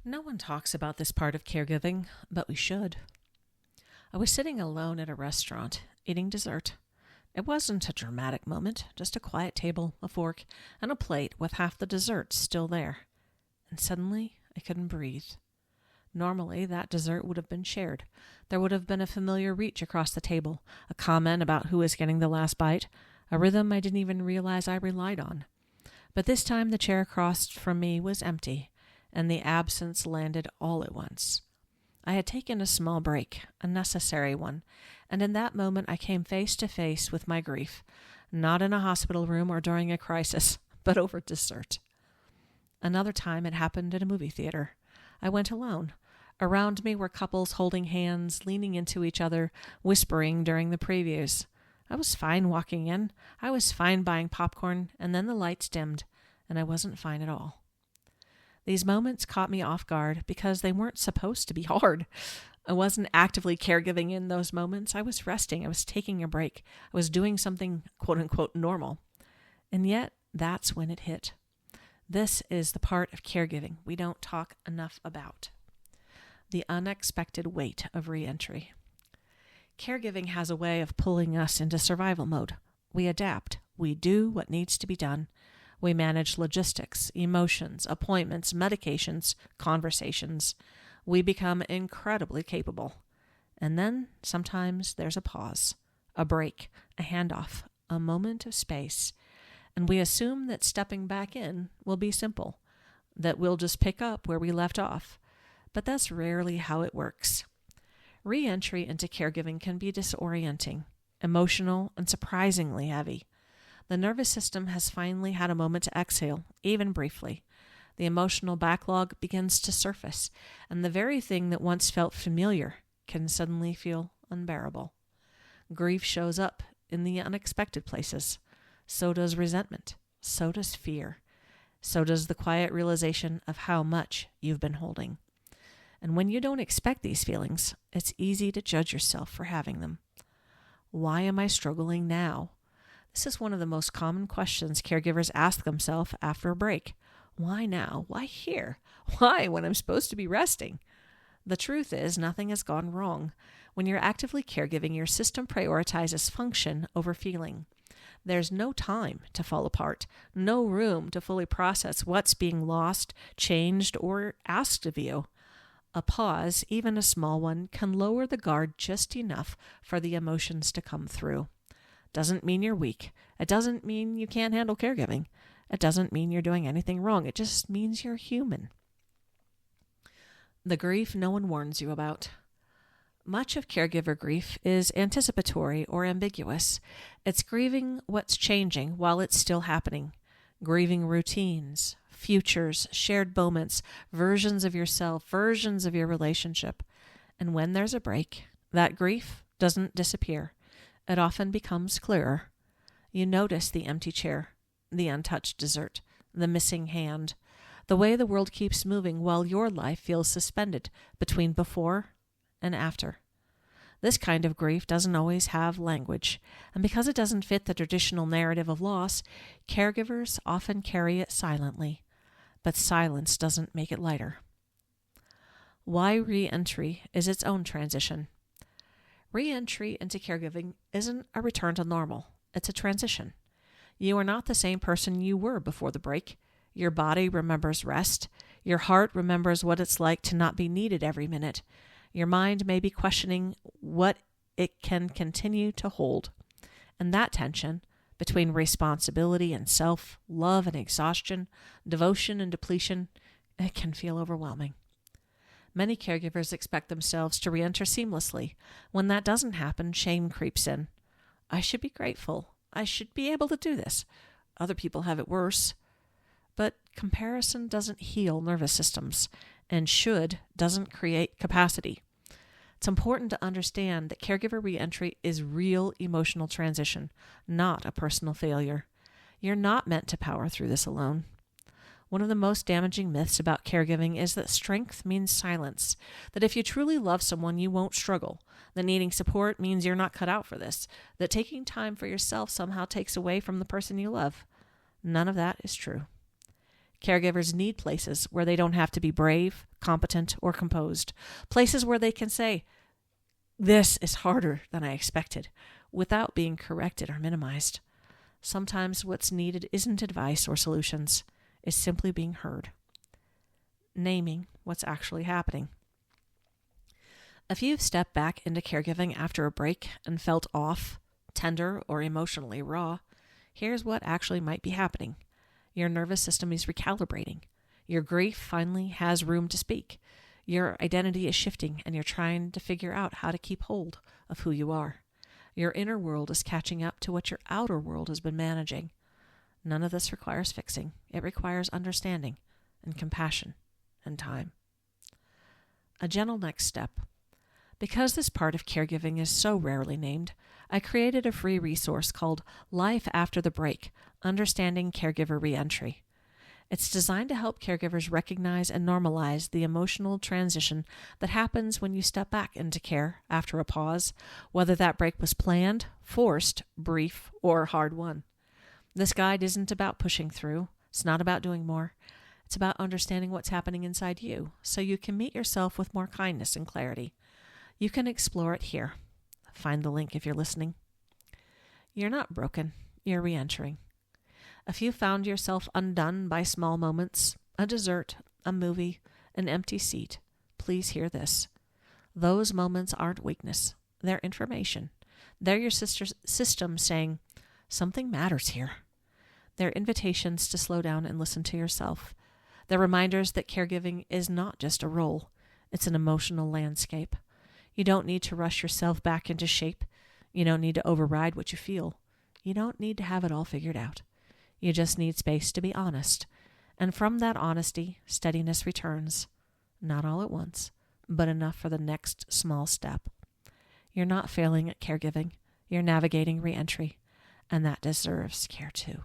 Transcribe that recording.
No one talks about this part of caregiving, but we should. I was sitting alone at a restaurant, eating dessert. It wasn't a dramatic moment, just a quiet table, a fork, and a plate with half the dessert still there. And suddenly, I couldn't breathe. Normally, that dessert would have been shared. There would have been a familiar reach across the table, a comment about who was getting the last bite, a rhythm I didn't even realize I relied on. But this time the chair across from me was empty, and the absence landed all at once. I had taken a small break, a necessary one, and in that moment I came face to face with my grief, not in a hospital room or during a crisis, but over dessert. Another time it happened at a movie theater. I went alone. Around me were couples holding hands, leaning into each other, whispering during the previews. I was fine walking in. I was fine buying popcorn, and then the lights dimmed, and I wasn't fine at all. These moments caught me off guard because they weren't supposed to be hard. I wasn't actively caregiving in those moments. I was resting. I was taking a break. I was doing something quote-unquote normal. And yet, that's when it hit. This is the part of caregiving we don't talk enough about. The unexpected weight of reentry. Caregiving has a way of pulling us into survival mode. We adapt. We do what needs to be done. We manage logistics, emotions, appointments, medications, conversations. We become incredibly capable. And then sometimes there's a pause, a break, a handoff, a moment of space. And we assume that stepping back in will be simple, that we'll just pick up where we left off. But that's rarely how it works. Re-entry into caregiving can be disorienting, emotional, and surprisingly heavy. The nervous system has finally had a moment to exhale, even briefly. The emotional backlog begins to surface, and the very thing that once felt familiar can suddenly feel unbearable. Grief shows up in the unexpected places. So does resentment. So does fear. So does the quiet realization of how much you've been holding. And when you don't expect these feelings, it's easy to judge yourself for having them. Why am I struggling now? This is one of the most common questions caregivers ask themselves after a break. Why now? Why here? Why when I'm supposed to be resting? The truth is, nothing has gone wrong. When you're actively caregiving, your system prioritizes function over feeling. There's no time to fall apart, no room to fully process what's being lost, changed, or asked of you. A pause, even a small one, can lower the guard just enough for the emotions to come through. Doesn't mean you're weak. It doesn't mean you can't handle caregiving. It doesn't mean you're doing anything wrong. It just means you're human. The grief no one warns you about. Much of caregiver grief is anticipatory or ambiguous. It's grieving what's changing while it's still happening. Grieving routines, futures, shared moments, versions of yourself, versions of your relationship. And when there's a break, that grief doesn't disappear. It often becomes clearer. You notice the empty chair, the untouched dessert, the missing hand, the way the world keeps moving while your life feels suspended between before and after. This kind of grief doesn't always have language, and because it doesn't fit the traditional narrative of loss, caregivers often carry it silently. But silence doesn't make it lighter. Why re-entry is its own transition. Re-entry into caregiving isn't a return to normal. It's a transition. You are not the same person you were before the break. Your body remembers rest. Your heart remembers what it's like to not be needed every minute. Your mind may be questioning what it can continue to hold. And that tension between responsibility and self, love and exhaustion, devotion and depletion, it can feel overwhelming. Many caregivers expect themselves to re-enter seamlessly. When that doesn't happen, shame creeps in. I should be grateful. I should be able to do this. Other people have it worse. But comparison doesn't heal nervous systems, and should doesn't create capacity. It's important to understand that caregiver re-entry is real emotional transition, not a personal failure. You're not meant to power through this alone. One of the most damaging myths about caregiving is that strength means silence, that if you truly love someone, you won't struggle, that needing support means you're not cut out for this, that taking time for yourself somehow takes away from the person you love. None of that is true. Caregivers need places where they don't have to be brave, competent, or composed. Places where they can say, "This is harder than I expected," without being corrected or minimized. Sometimes what's needed isn't advice or solutions. It's simply being heard. Naming what's actually happening. If you've stepped back into caregiving after a break and felt off, tender, or emotionally raw, here's what actually might be happening. Your nervous system is recalibrating. Your grief finally has room to speak. Your identity is shifting, and you're trying to figure out how to keep hold of who you are. Your inner world is catching up to what your outer world has been managing. None of this requires fixing. It requires understanding and compassion and time. A gentle next step. Because this part of caregiving is so rarely named, I created a free resource called Life After the Break: Understanding Caregiver Reentry. It's designed to help caregivers recognize and normalize the emotional transition that happens when you step back into care after a pause, whether that break was planned, forced, brief, or hard-won. This guide isn't about pushing through. It's not about doing more. It's about understanding what's happening inside you so you can meet yourself with more kindness and clarity. You can explore it here. Find the link if you're listening. You're not broken. You're reentering. If you found yourself undone by small moments, a dessert, a movie, an empty seat, please hear this. Those moments aren't weakness. They're information. They're your system saying, something matters here. They're invitations to slow down and listen to yourself. They're reminders that caregiving is not just a role. It's an emotional landscape. You don't need to rush yourself back into shape. You don't need to override what you feel. You don't need to have it all figured out. You just need space to be honest. And from that honesty, steadiness returns. Not all at once, but enough for the next small step. You're not failing at caregiving. You're navigating reentry, and that deserves care too.